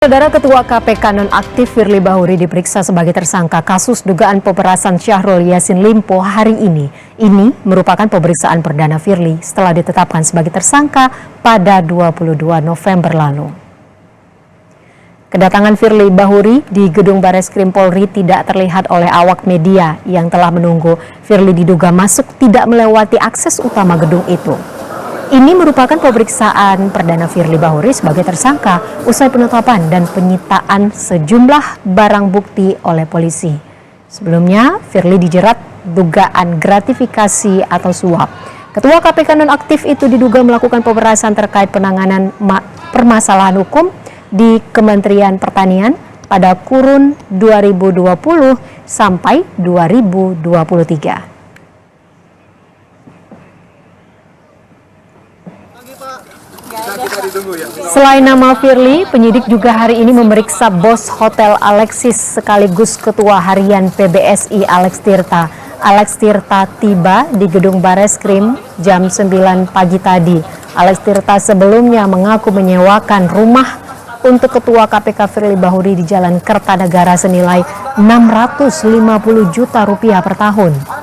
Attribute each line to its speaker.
Speaker 1: Saudara Ketua KPK nonaktif Firly Bahuri diperiksa sebagai tersangka kasus dugaan pemerasan Syahrul Yassin Limpo hari ini. Ini merupakan pemeriksaan perdana Firly setelah ditetapkan sebagai tersangka pada 22 November lalu. Kedatangan Firly Bahuri di gedung Bareskrim Polri tidak terlihat oleh awak media yang telah menunggu. Firly diduga masuk tidak melewati akses utama gedung itu. Ini merupakan pemeriksaan perdana Firly Bahuri sebagai tersangka usai penetapan dan penyitaan sejumlah barang bukti oleh polisi. Sebelumnya, Firly dijerat dugaan gratifikasi atau suap. Ketua KPK nonaktif itu diduga melakukan pemerasan terkait penanganan permasalahan hukum di Kementerian Pertanian pada kurun 2020 sampai 2023. Selain nama Firly, penyidik juga hari ini memeriksa bos Hotel Alexis sekaligus Ketua Harian PBSI Alex Tirta. Alex Tirta tiba di gedung Bareskrim jam 9 pagi tadi. Alex Tirta sebelumnya mengaku menyewakan rumah untuk Ketua KPK Firly Bahuri di Jalan Kertanegara senilai 650 juta rupiah per tahun.